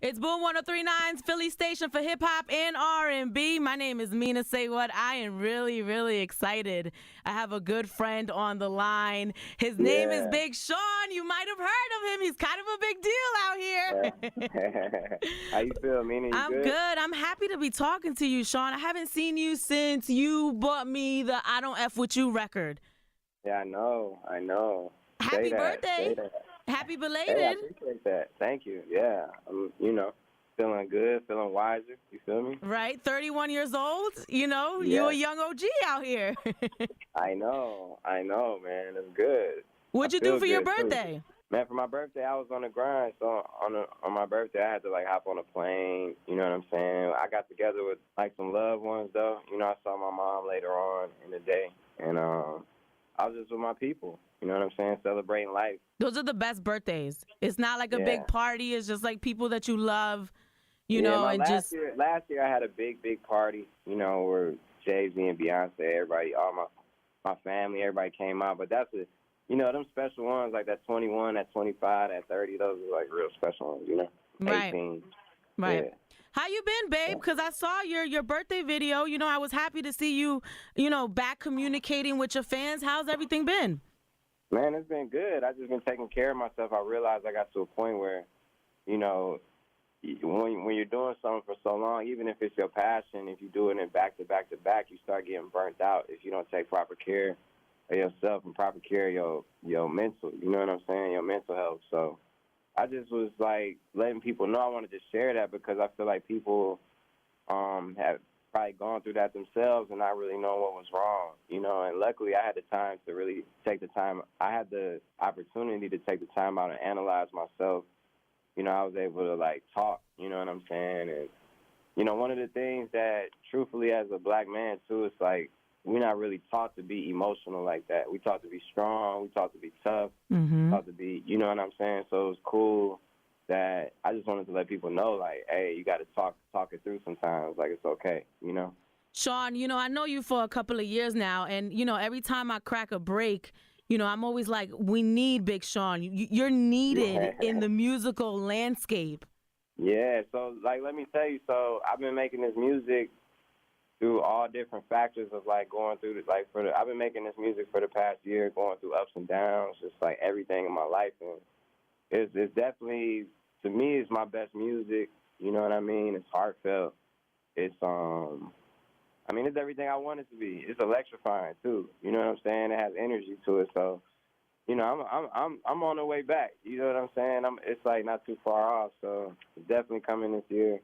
It's Boom 1039's Philly station for hip hop and R&B. My name is Mina SayWhat. I am really, really excited. I have a good friend on the line. His name is Yeah. Big Sean. You might have heard of him. He's kind of a big deal out here. How you feel, Mina? You I'm good? good. I'm happy to be talking to you, Sean. I haven't seen you since you bought me the I Don't F With You record. Yeah, I know. I know. Say Happy that. birthday. Say that. Happy Hey, I belated. appreciate that. Thank you. Yeah. I'm, feeling good, feeling wiser. You feel me? Right? 31 years old. You a Yes. young OG out here. I know. I know, man. It's good. I What'd you do feel for your good too. birthday? Man, for my birthday, I was on the grind. So on my birthday, I had to like hop on a plane. You know what I'm saying? I got together with like some loved ones though. I saw my mom later on in the day, and I was just with my people. You know what I'm saying? Celebrating life. Those are the best birthdays. It's not like a Yeah. big party. It's just like people that you love, Yeah, my and just last year I had a big party, where Jay-Z and Beyonce, everybody, all my family, everybody came out. But that's them special ones like that 21, that 25, that 30. Those are like real special ones. right, 18. right. Yeah. How you been, babe? Because I saw your birthday video. I was happy to see you, back communicating with your fans. How's everything been? Man, it's been good. I just been taking care of myself. I realized I got to a point where, you know, when you're doing something for so long, even if it's your passion, if you're doing it back to back to back, you start getting burnt out if you don't take proper care of yourself and proper care of your mental. You know what I'm saying? Your mental health. So I just was like letting people know. I wanted to share that because I feel like people have probably gone through that themselves and not really knowing what was wrong. And luckily I had the time to really take the time. I had the opportunity to take the time out and analyze myself. I was able to like talk, you know what I'm saying? And, one of the things that truthfully as a black man too, it's like we're not really taught to be emotional like that. We taught to be strong, we taught to be tough, Mm-hmm. taught to be, you know what I'm saying? So it was cool that I just wanted to let people know like, hey, you gotta talk it through sometimes. Like it's okay. Sean, I know you for a couple of years now, and every time I crack a break, I'm always like, we need Big Sean. You're needed in the musical landscape. Yeah, so like let me tell you, so I've been making this music through all different factors of like going through I've been making this music for the past year, going through ups and downs, just like everything in my life, and it's definitely, to me, it's my best music. You know what I mean? It's heartfelt. It's it's everything I want it to be. It's electrifying too. You know what I'm saying? It has energy to it. So, I'm on the way back. You know what I'm saying? It's like not too far off. So it's definitely coming this year.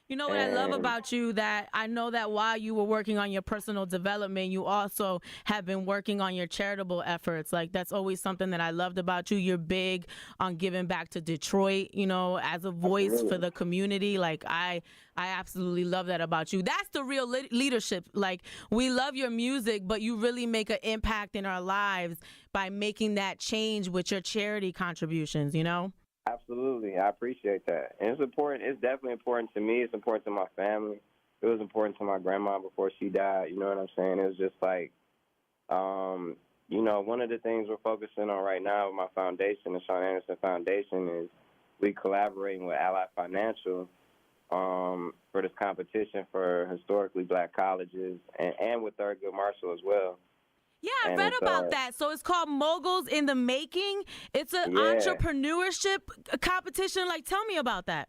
You know what I love And about you, that I know that while you were working on your personal development, you also have been working on your charitable efforts. Like, that's always something that I loved about you. You're big on giving back to Detroit, as a voice for absolutely, the community. Like, I absolutely love that about you. That's the real leadership. Like, we love your music, but you really make an impact in our lives by making that change with your charity contributions. absolutely, I appreciate that. And it's important. It's definitely important to me. It's important to my family. It was important to my grandma before she died. You know what I'm saying? It was just like, one of the things we're focusing on right now with my foundation, the Sean Anderson Foundation, is we collaborating with Ally Financial for this competition for historically black colleges, and with Thurgood Marshall as well. Yeah, I And read it's about that. So it's called Moguls in the Making. It's an yeah. entrepreneurship competition. Like, tell me about that.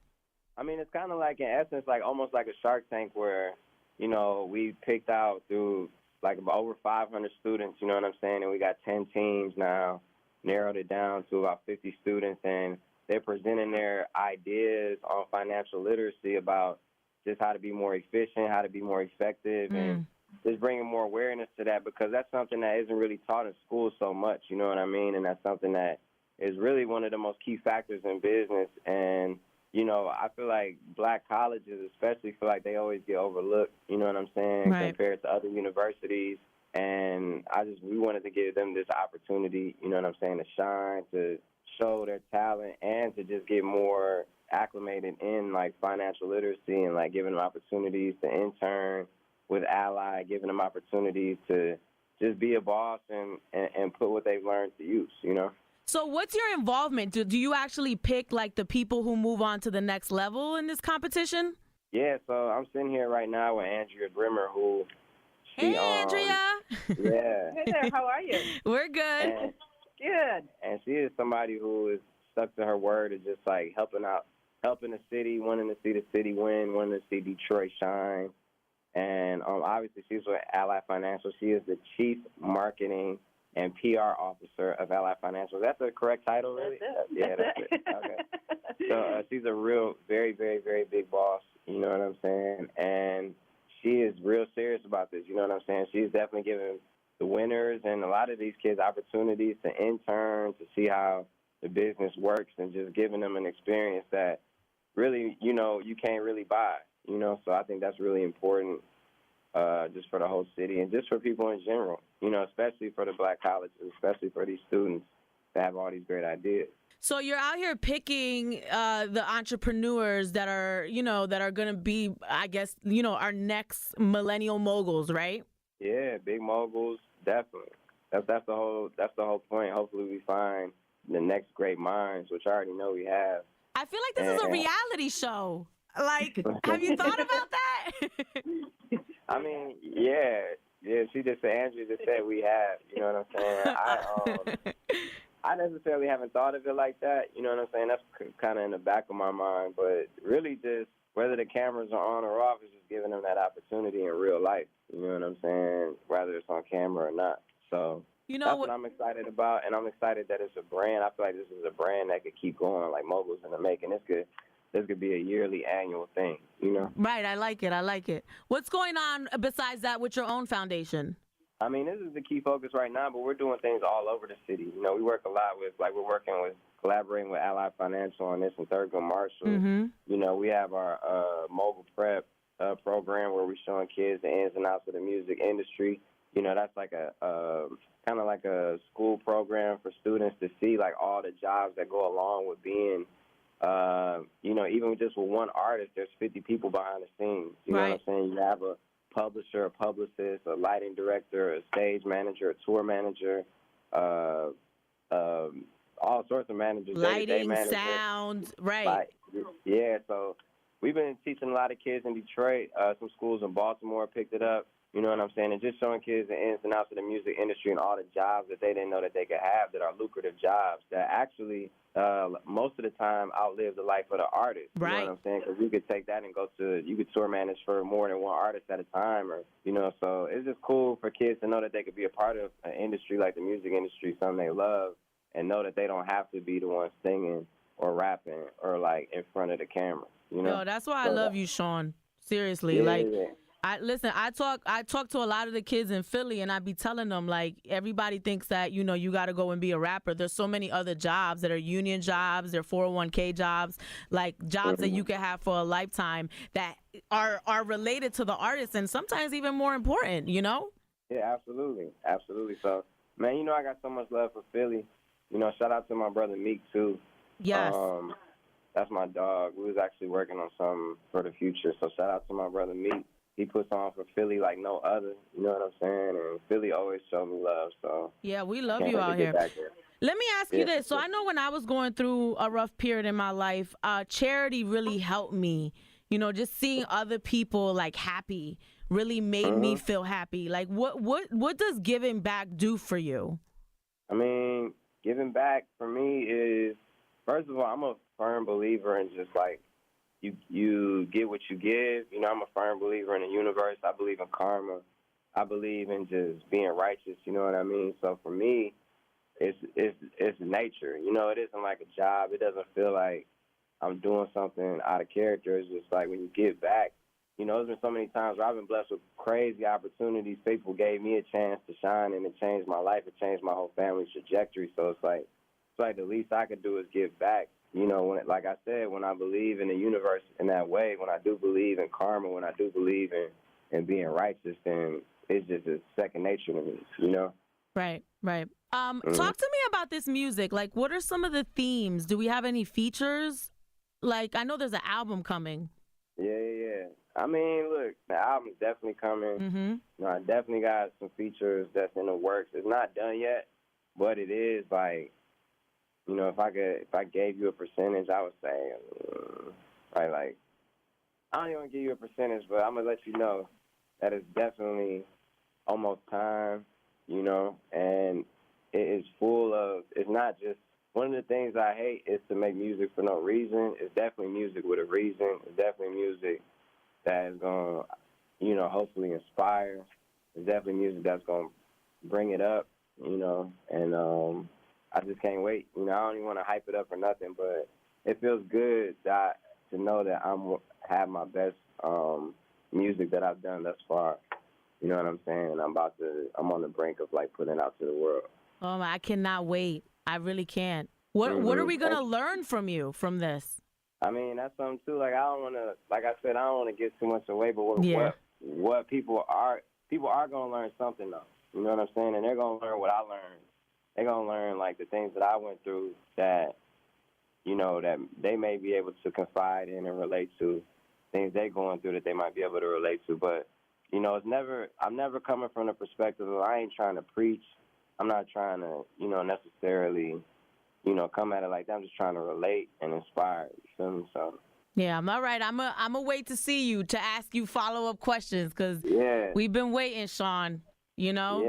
It's kind of like, in essence, like almost like a Shark Tank where, we picked out through like about over 500 students, you know what I'm saying? And we got 10 teams now, narrowed it down to about 50 students, and they're presenting their ideas on financial literacy about just how to be more efficient, how to be more effective, and Mm. just bringing more awareness to that, because that's something that isn't really taught in school so much, you know what I mean? And that's something that is really one of the most key factors in business. And, I feel like black colleges especially feel like they always get overlooked, you know what I'm saying, Right. compared to other universities. And we wanted to give them this opportunity, you know what I'm saying, to shine, to show their talent, and to just get more acclimated in like financial literacy, and like giving them opportunities to intern with Ally, giving them opportunities to just be a boss and put what they've learned to use. So what's your involvement? Do you actually pick like the people who move on to the next level in this competition? Yeah, so I'm sitting here right now with Andrea Grimmer, who she Hey, Andrea. yeah, Hey there, how are you? We're good. and Good. and she is somebody who is stuck to her word of just like helping out, helping the city, wanting to see the city win, wanting to see Detroit shine. And obviously she's with Ally Financial. She is the Chief Marketing and PR Officer of Ally Financial. Is that the correct title, really? That's it. Yeah, that's it. Okay. So she's a real, very, very, very big boss. You know what I'm saying? And she is real serious about this. You know what I'm saying? She's definitely giving the winners and a lot of these kids opportunities to intern, to see how the business works, and just giving them an experience that really, you know, you can't really buy. You know, so I think that's really important, just for the whole city and just for people in general. You know, especially for the black colleges, especially for these students to have all these great ideas. So you're out here picking the entrepreneurs that are, that are going to be, I guess, our next millennial moguls, right? Yeah, big moguls, definitely. That's the whole point. Hopefully, we find the next great minds, which I already know we have. I feel like this is a reality show. Like, have you thought about that? I mean, yeah. She just said, Andrew just said we have. You know what I'm saying? I necessarily haven't thought of it like that. You know what I'm saying? That's kind of in the back of my mind. But really, just whether the cameras are on or off is just giving them that opportunity in real life. You know what I'm saying? Whether it's on camera or not. So that's what I'm excited about, and I'm excited that it's a brand. I feel like this is a brand that could keep going, like Moguls in the making. This could be a yearly, annual thing, you know? Right, I like it. What's going on besides that with your own foundation? I mean, this is the key focus right now, but we're doing things all over the city. You know, we work a lot with, like, collaborating with Ally Financial on this and Thurgood Marshall. Mm-hmm. You know, we have our mobile prep program where we're showing kids the ins and outs of the music industry. You know, that's like a kind of like a school program for students to see, like, all the jobs that go along with being, you know, even just with one artist, there's 50 people behind the scenes. You know what I'm saying? You have a publisher, a publicist, a lighting director, a stage manager, a tour manager, all sorts of managers. Lighting, sound, right. Yeah, so we've been teaching a lot of kids in Detroit. Some schools in Baltimore picked it up. You know what I'm saying? And just showing kids the ins and outs of the music industry and all the jobs that they didn't know that they could have that are lucrative jobs that actually most of the time outlive the life of the artist. Right. You know what I'm saying? Because you could take that and you could tour manage for more than one artist at a time. Or, you know, so it's just cool for kids to know that they could be a part of an industry like the music industry, something they love, and know that they don't have to be the one singing or rapping or, like, in front of the camera. You know? Yo, that's why I love you, Sean. Seriously. Yeah. I talk to a lot of the kids in Philly, and I be telling them, like, everybody thinks that, you know, you got to go and be a rapper. There's so many other jobs that are union jobs, they're 401k jobs, like jobs that you can have for a lifetime that are related to the artist and sometimes even more important, you know? Yeah, absolutely. So, man, you know, I got so much love for Philly. You know, shout out to my brother Meek too. Yes. That's my dog. We was actually working on something for the future. So shout out to my brother Meek. He puts on for Philly like no other. You know what I'm saying? And Philly always show me love. So yeah, we love you out here. Let me ask you this. So I know when I was going through a rough period in my life, charity really helped me. You know, just seeing other people like happy really made me feel happy. Like what does giving back do for you? I mean, giving back for me is, first of all, I'm a firm believer in just like, you get what you give. You know, I'm a firm believer in the universe. I believe in karma. I believe in just being righteous. You know what I mean? So for me, it's nature. You know, it isn't like a job. It doesn't feel like I'm doing something out of character. It's just like when you give back. You know, there's been so many times where I've been blessed with crazy opportunities. People gave me a chance to shine, and it changed my life. It changed my whole family's trajectory. So it's like the least I could do is give back. You know, like I said, when I believe in the universe in that way, when I do believe in karma, when I do believe in being righteous, then it's just a second nature to me, you know? Right. Talk to me about this music. Like, what are some of the themes? Do we have any features? Like, I know there's an album coming. Yeah. I mean, look, the album's definitely coming. Mm-hmm. You know, I definitely got some features that's in the works. It's not done yet, but it is, like, You know, if I gave you a percentage, I would say, right, like, I don't even want to give you a percentage, but I'm going to let you know that it's definitely almost time, you know, and it is full of, it's not just, one of the things I hate is to make music for no reason. It's definitely music with a reason. It's definitely music that is going to, you know, hopefully inspire. It's definitely music that's going to bring it up, you know, and I just can't wait. You know, I don't even want to hype it up or nothing, but it feels good to know that have my best music that I've done thus far. You know what I'm saying? And I'm on the brink of, like, putting it out to the world. Oh, I cannot wait. I really can't. What are we going to learn from you from this? I mean, that's something too. Like, I don't want to, like I said, I don't want to give too much away, but what people are going to learn something though. You know what I'm saying? And they're going to learn what I learned. They're going to learn, like, the things that I went through that, you know, that they may be able to confide in and relate to, things they're going through that they might be able to relate to. But, you know, I'm never coming from the perspective of, I ain't trying to preach. I'm not trying to, you know, necessarily, you know, come at it like that. I'm just trying to relate and inspire. You feel me? So. Yeah, I'm all right. I'm a wait to see you to ask you follow-up questions because we've been waiting, Sean, you know?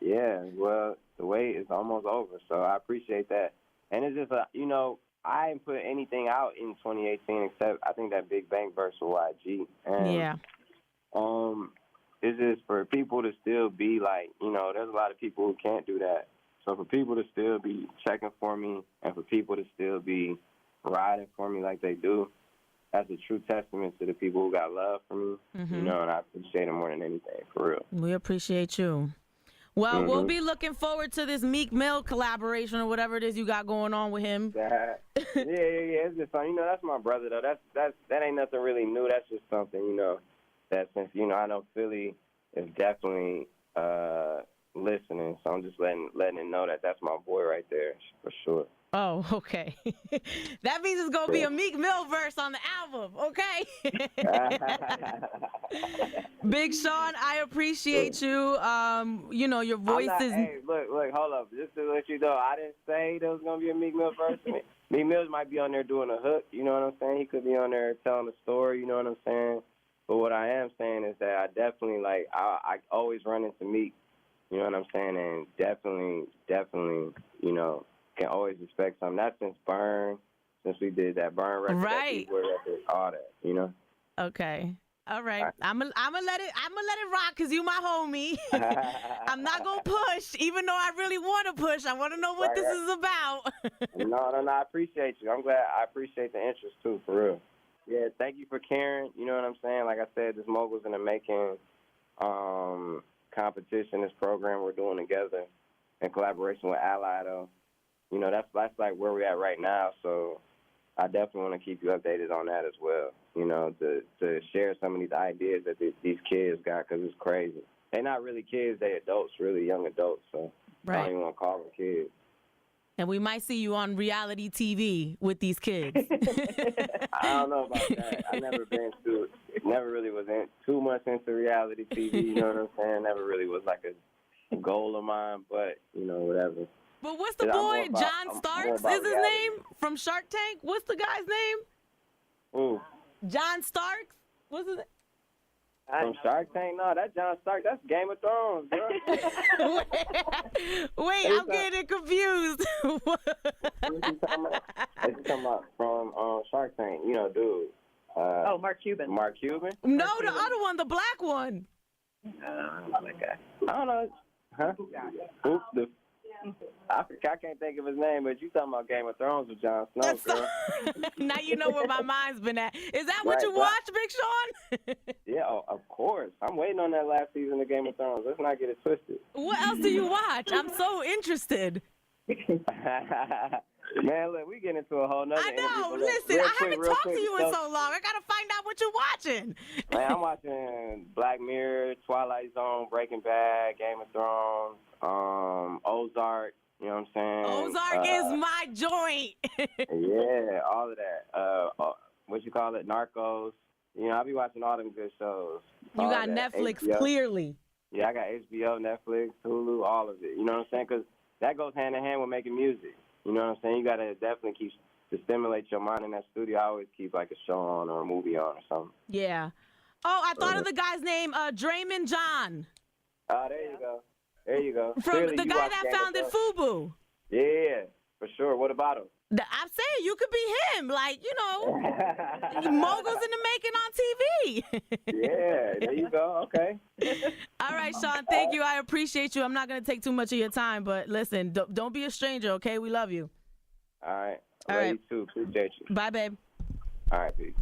Yeah. Well, the wait is almost over, so I appreciate that. And it's just, you know, I didn't put anything out in 2018 except I think that Big Bang verse with YG. And, it's just for people to still be like, you know, there's a lot of people who can't do that. So for people to still be checking for me and for people to still be riding for me like they do, that's a true testament to the people who got love for me, you know, and I appreciate it more than anything, for real. We appreciate you. Well, we'll be looking forward to this Meek Mill collaboration or whatever it is you got going on with him. Yeah. It's just fun. You know, that's my brother, though. That ain't nothing really new. That's just something, you know, that since, you know, I know Philly is definitely listening, so I'm just letting it know that that's my boy right there, for sure. Oh, okay. That means it's gonna be a Meek Mill verse on the album, okay? Big Sean, I appreciate you. You know, your voice is. Hey, look, hold up. Just to let you know, I didn't say there was gonna be a Meek Mill verse. Meek Mill might be on there doing a hook. You know what I'm saying? He could be on there telling a story. You know what I'm saying? But what I am saying is that I definitely I always run into Meek. You know what I'm saying? And definitely, you know, can always expect something. That's since we did that Burn record, right? That record, all that, you know. Okay, all right. I'm gonna let it rock because you my homie. I'm not gonna push, even though I really want to push. I want to know what this is about. No, I appreciate you. I'm glad. I appreciate the interest too, for real. Yeah, thank you for caring. You know what I'm saying? Like I said, this Mogul's in the Making competition, this program we're doing together in collaboration with Ally, though. You know, that's like where we're at right now, so I definitely want to keep you updated on that as well, you know, to share some of these ideas that these kids got, because it's crazy. They're not really kids, they're adults, really young adults, so I don't even want to call them kids. And we might see you on reality TV with these kids. I don't know about that. I never really was too much into reality TV, you know what I'm saying? Never really was like a goal of mine, but, you know, whatever. But what's the boy, John Starks is his name, from Shark Tank? What's the guy's name? Who? John Starks? What's his name? From Shark Tank? No, that's John Stark. That's Game of Thrones, bro. Wait, I'm getting confused. What you talking about from Shark Tank? You know, dude. Mark Cuban. Mark Cuban? No, the other one, the black one. Okay. I don't know. Huh? Who's I can't think of his name, but you talking about Game of Thrones with Jon Snow, girl. Now you know where my mind's been at. Is that what you watched, Big Sean? Yeah, of course. I'm waiting on that last season of Game of Thrones. Let's not get it twisted. What else do you watch? I'm so interested. Man, look, we get into a whole nother interview. I know. Listen, I haven't talked to you in so long. I got to find out what you're watching. Man, I'm watching Black Mirror, Twilight Zone, Breaking Bad, Game of Thrones, Ozark. You know what I'm saying? Ozark is my joint. Yeah, all of that. What you call it? Narcos. You know, I be watching all them good shows. You got Netflix, HBO. Clearly. Yeah, I got HBO, Netflix, Hulu, all of it. You know what I'm saying? Because that goes hand in hand with making music. You know what I'm saying? You got to definitely keep to stimulate your mind in that studio. I always keep like a show on or a movie on or something. Yeah. Oh, I thought of the guy's name, Draymond John. Oh, there you go. There you go. From Clearly the you guy watch that Game of founded Thrones. FUBU. Yeah, for sure. What about him? I'm saying you could be him. Like, you know, moguls in the making on TV. Yeah, there you go. Okay. All right, Sean, thank you. I appreciate you. I'm not going to take too much of your time, but listen, don't be a stranger, okay? We love you. All right. All Love right. you too. Appreciate you. Bye, babe. All right, peace.